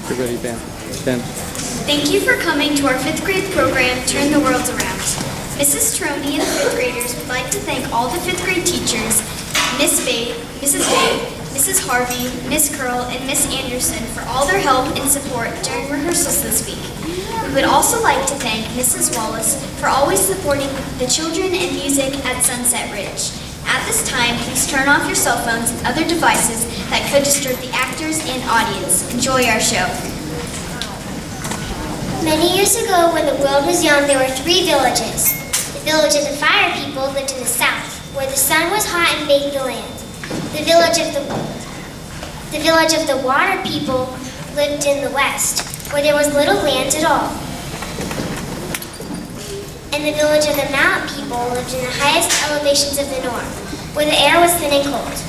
Everybody, Ben. Thank you for coming to our 5th grade program, Turn the World Around. Mrs. Troney and the 5th graders would like to thank all the 5th grade teachers, Mrs. Babe, Mrs. Harvey, Miss Curl, and Miss Anderson for all their help and support during rehearsals this week. We would also like to thank Mrs. Wallace for always supporting the children and music at Sunset Ridge. At this time, please turn off your cell phones and other devices that could disturb the actors and audience. Enjoy our show. Many years ago, when the world was young, there were 3 villages. The village of the fire people lived in the south, where the sun was hot and baked the land. The village of the water people lived in the west, where there was little land at all. And the village of the mountain people lived in the highest elevations of the north, where the air was thin and cold.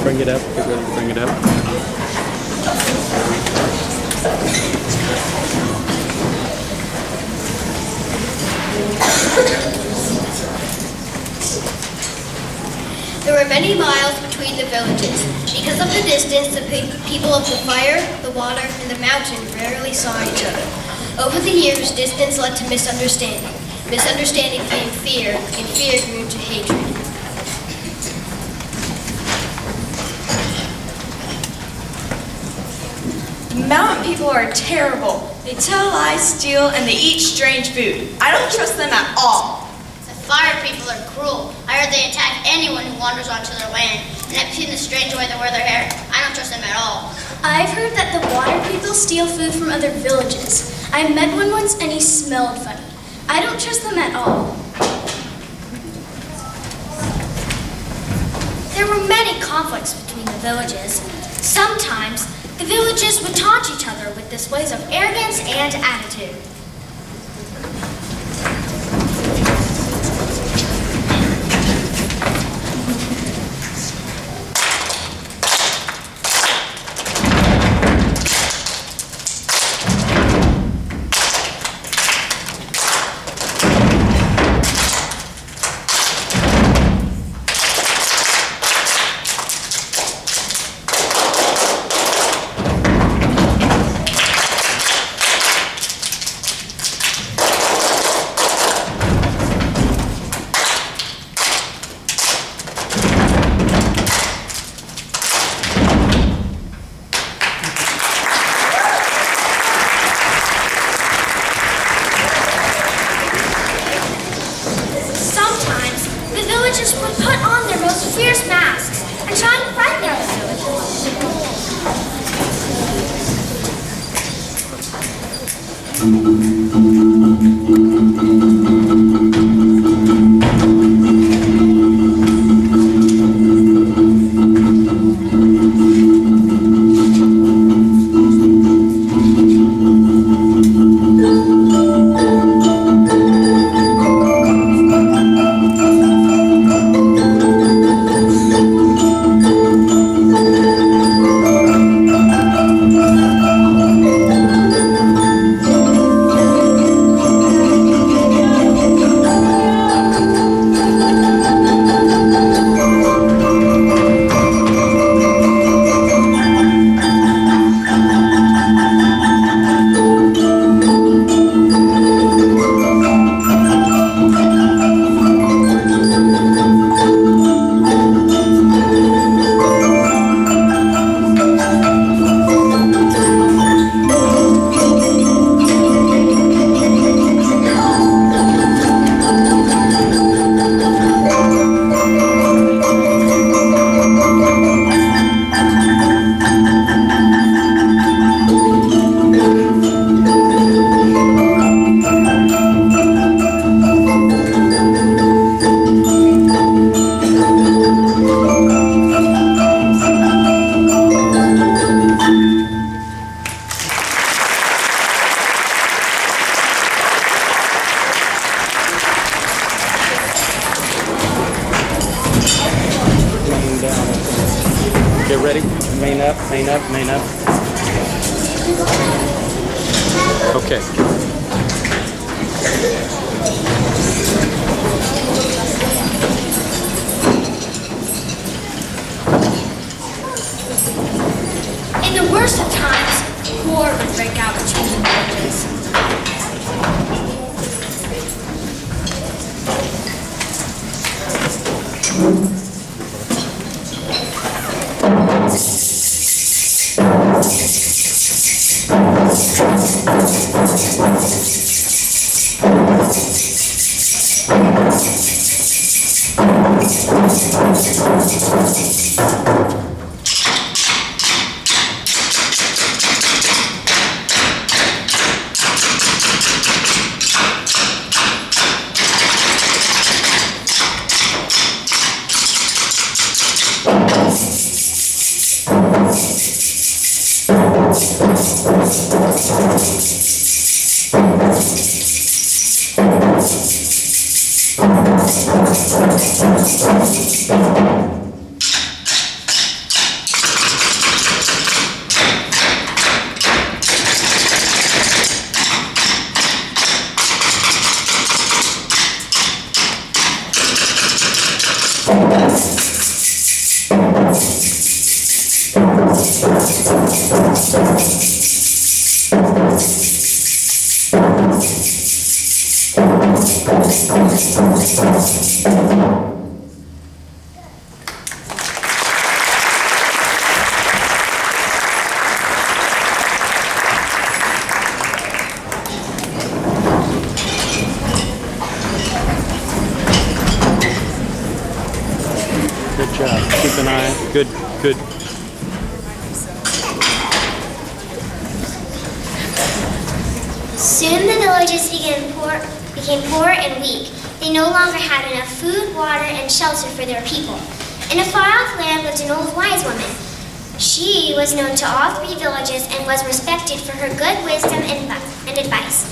Bring it up. Get ready to bring it up. There were many miles between the villages. Because of the distance, the people of the fire, the water, and the mountain rarely saw each other. Over the years, distance led to misunderstanding. Misunderstanding came fear, and fear grew into hatred. The mountain people are terrible. They tell lies, steal, and they eat strange food. I don't trust them at all. The fire people are cruel. I heard they attack anyone who wanders onto their land. And I've seen the strange way they wear their hair. I don't trust them at all. I've heard that the water people steal food from other villages. I met one once and he smelled funny. I don't trust them at all. There were many conflicts between the villages. Sometimes, the villages would taunt each other with displays of arrogance and attitude. Get ready. Main up, main up, main up. Okay. In the worst of times, war would break out between the villages. Good job. Keep an eye. Good, good. Soon the villages became poor and weak. They no longer had enough food, water, and shelter for their people. In a far-off land lived an old wise woman. She was known to all three villages and was respected for her good wisdom and advice.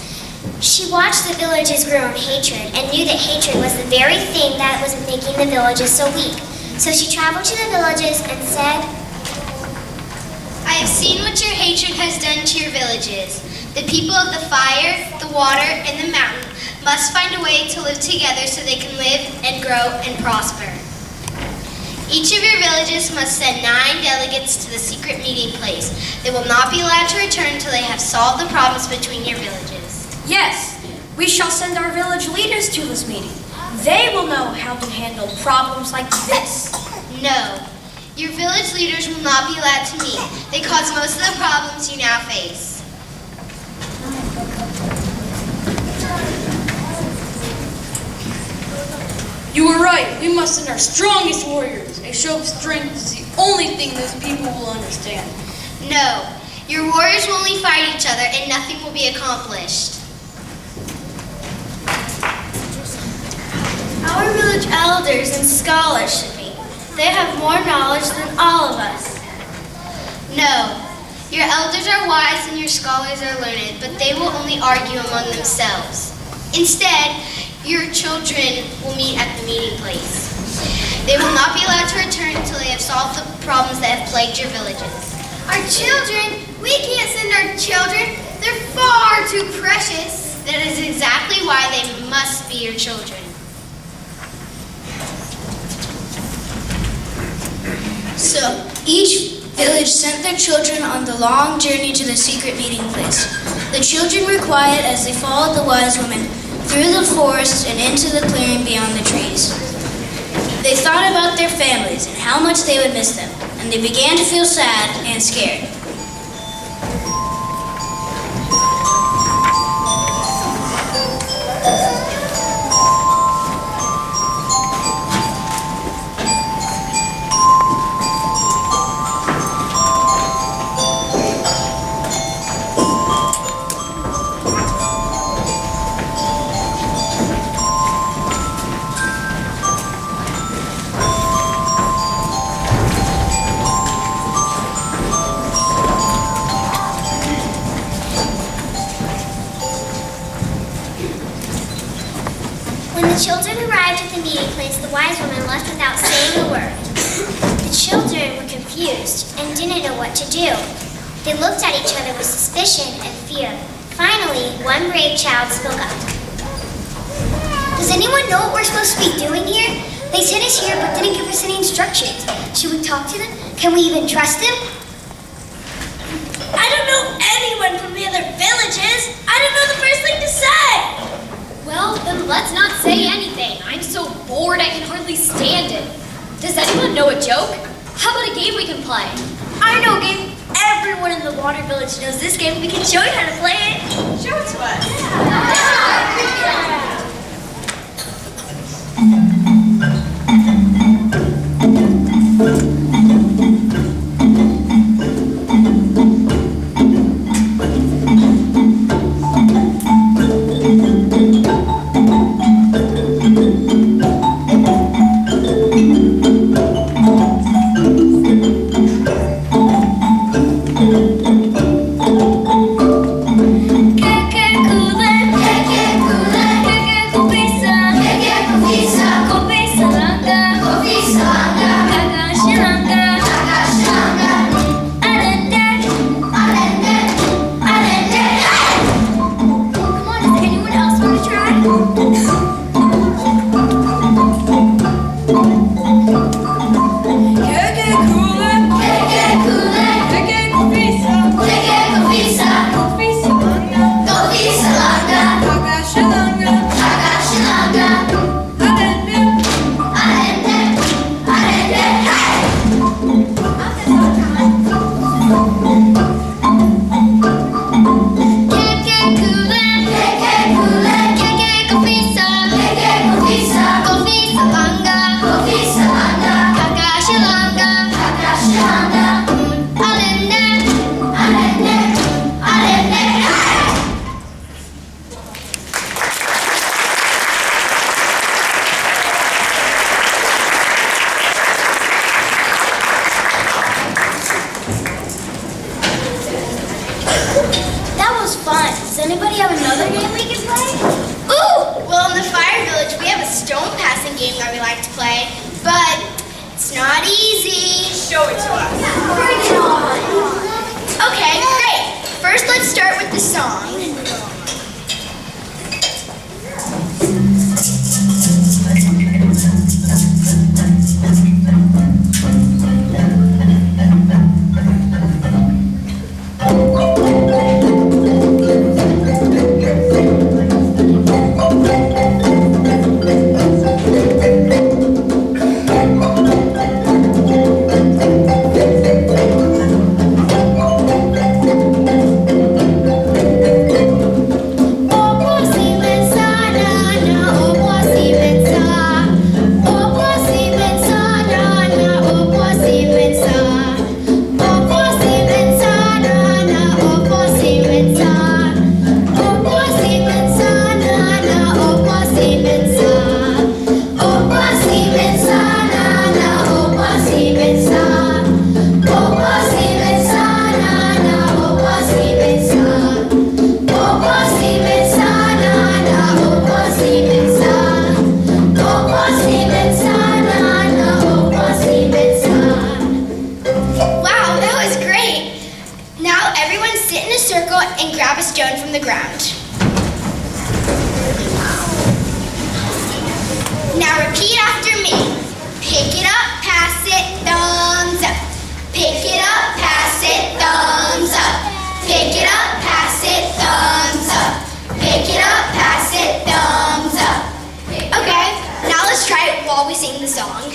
She watched the villages grow in hatred and knew that hatred was the very thing that was making the villages so weak. So she traveled to the villages and said, I have seen what your hatred has done to your villages. The people of the fire, the water, and the mountain must find a way to live together so they can live and grow and prosper. Each of your villages must send 9 delegates to the secret meeting place. They will not be allowed to return until they have solved the problems between your villages. Yes, we shall send our village leaders to this meeting. They will know how to handle problems like this. No, your village leaders will not be allowed to meet. They cause most of the problems you now face. You were right. We must send our strongest warriors. A show of strength is the only thing those people will understand. No, Your warriors will only fight each other and nothing will be accomplished. Our village elders and scholars should meet. They have more knowledge than all of us. No. Your elders are wise and your scholars are learned, but they will only argue among themselves. Instead, your children will meet at the meeting place. They will not be allowed to return until they have solved the problems that have plagued your villages. Our children? We can't send our children. They're far too precious. That is exactly why they must be your children. So, each village sent their children on the long journey to the secret meeting place. The children were quiet as they followed the wise woman through the forest and into the clearing beyond the trees. They thought about their families and how much they would miss them, and they began to feel sad and scared. When the children arrived at the meeting place, the wise woman left without saying a word. The children were confused and didn't know what to do. They looked at each other with suspicion and fear. Finally, one brave child spoke up. Does anyone know what we're supposed to be doing here? They sent us here but didn't give us any instructions. Should we talk to them? Can we even trust them? I don't know anyone from the other villages. I don't know the first thing to say. Well, then let's not say anything. I'm so bored I can hardly stand it. Does anyone know a joke? How about a game we can play? I know a game. Everyone in the water village knows this game. We can show you how to play it. Show it to us. Does anybody have another game we can play? Ooh! Well, in the Fire Village, we have a stone passing game that we like to play, but it's not easy. Show it to us. Bring it on. Okay, great. First, let's start with the song. circle and grab a stone from the ground. Now repeat after me. Pick it up, pass it, thumbs up. Pick it up, pass it, thumbs up. Pick it up, pass it, thumbs up. Pick it up, pass it, thumbs up. Okay, now let's try it while we sing the song.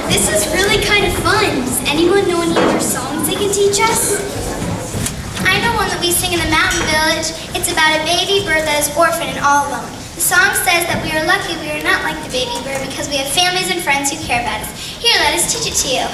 This is really kind of fun. Does anyone know any other songs they can teach us? I know one that we sing in the mountain village. It's about a baby bird that is orphaned and all alone. The song says that we are lucky we are not like the baby bird because we have families and friends who care about us. Here, let us teach it to you.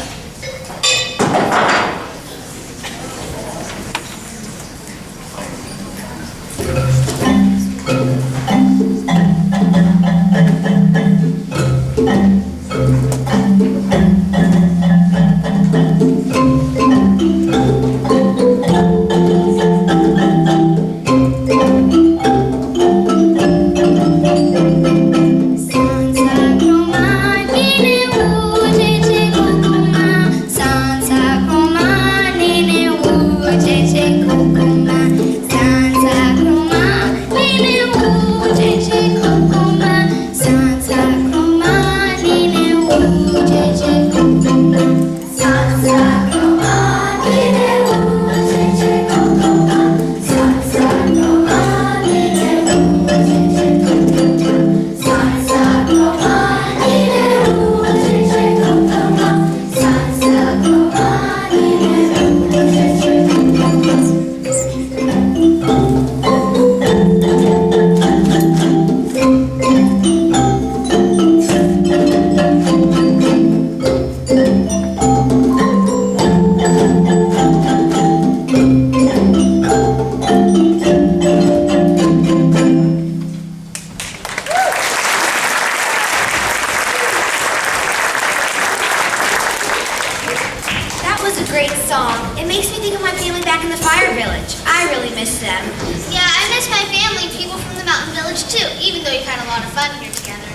Yeah, I miss my family, people from the mountain village too, even though you've had a lot of fun here together.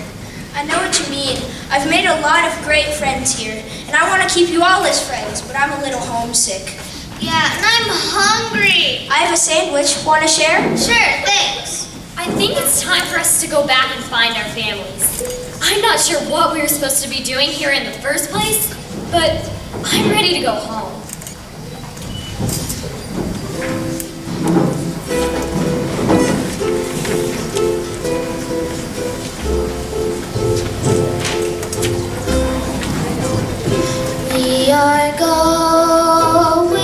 I know what you mean. I've made a lot of great friends here, and I want to keep you all as friends, but I'm a little homesick. Yeah, and I'm hungry. I have a sandwich. Want to share? Sure, thanks. I think it's time for us to go back and find our families. I'm not sure what we were supposed to be doing here in the first place, but I'm ready to go home. We are going,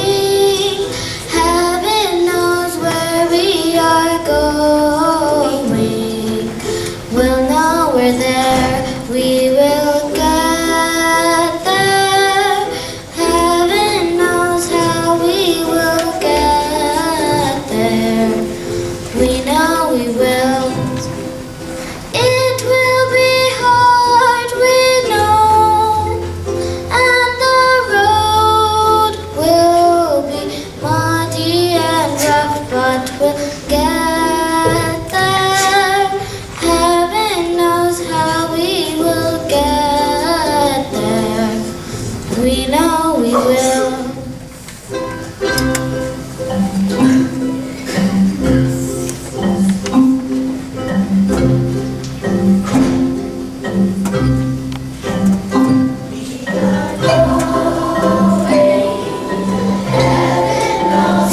heaven knows where we are going. We'll know we're there, we will get there. Heaven knows how we will get there. We know we will. It will be hard, we know. And the road will be muddy and rough, but we'll get there. Heaven knows how we will get there. We know we will. Heaven knows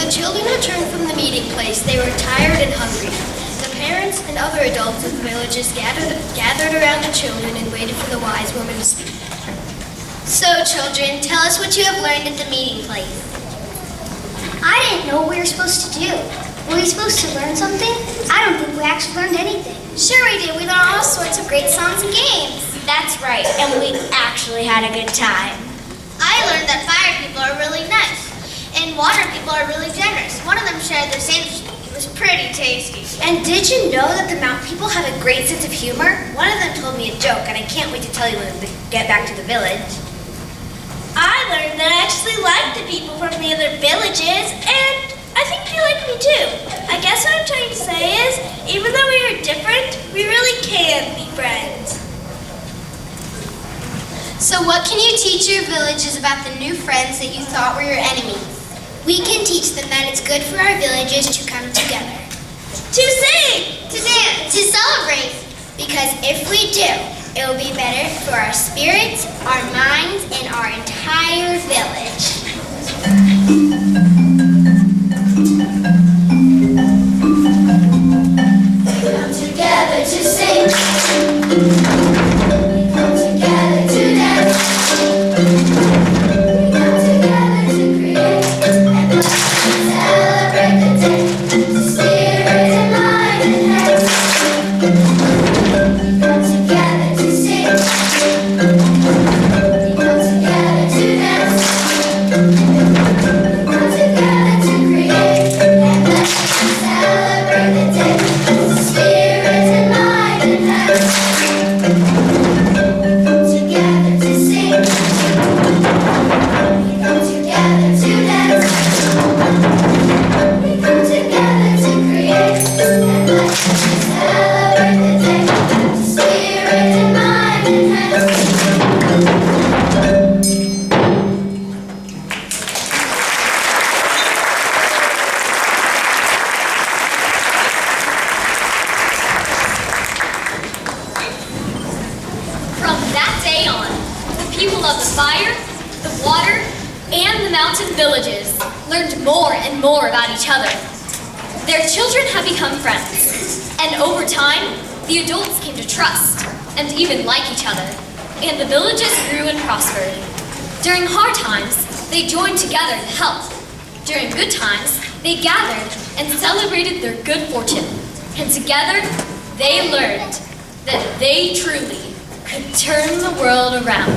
the children returned from the meeting place, they were tired and hungry. The parents and other adults of the villages gathered around the children and waited for the wise woman to speak. So, children, tell us what you have learned at the meeting place. I didn't know what we were supposed to do. Were we supposed to learn something? I don't think we actually learned anything. Sure we did. We learned all sorts of great songs and games. That's right, and we actually had a good time. I learned that fire people are really nice, and water people are really generous. One of them shared their sandwich. It was pretty tasty. And did you know that the mountain people have a great sense of humor? One of them told me a joke, and I can't wait to tell you when we get back to the village. I learned that I actually like the people from the other villages, and I think they like me too. I guess what I'm trying to say is, even though we are different, we really can be friends. So what can you teach your villages about the new friends that you thought were your enemies? We can teach them that it's good for our villages to come together. To sing! To dance! To celebrate! Because if we do, it will be better for our spirits, our minds, and our entire village. We come together to sing. We come together to dance. We come together to create and bless and celebrate the day. To spirit and mind and head. We come together to sing. We come together to dance. We come together to create and bless and celebrate the day. To spirit and mind and head. We come together to sing. We come together to dance. We come together to create and bless and celebrate the day. To spirit and mind and head. From that day on, the people of the fire, the water, and the mountain villages learned more and more about each other. Their children have become friends, and over time, the adults came to trust and even like each other, and the villages grew and prospered. During hard times, they joined together to help. During good times, they gathered and celebrated their good fortune, and together, they learned that they truly could turn the world around.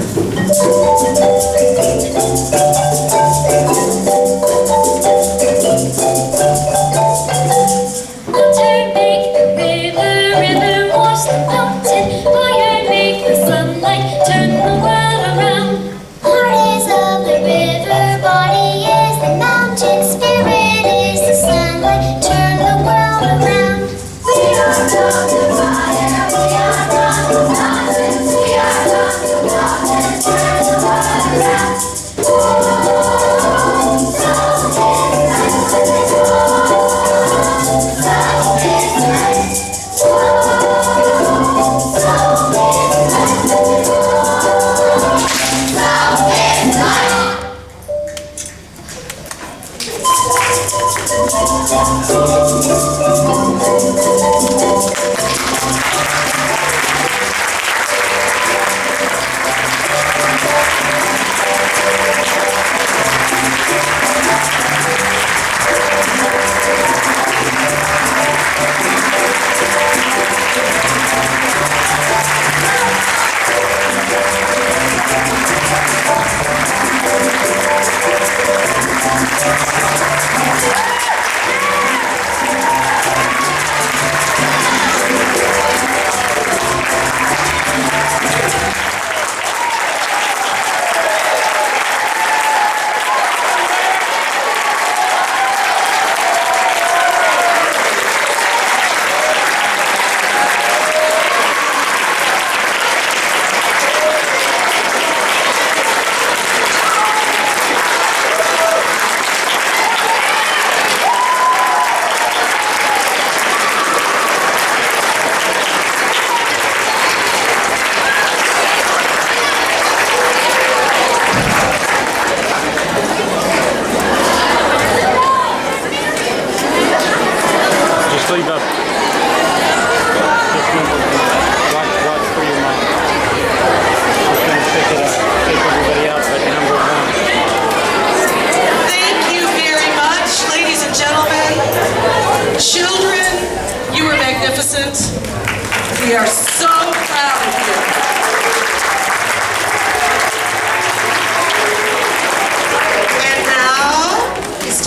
Water make the river wash the mountain, fire make the sunlight turn the world around. Heart is of the river, body is the mountain, spirit is the sunlight, turn the world around. We are of the fire, we are of the mountains, we are of the mountains, turn the world around. Oh,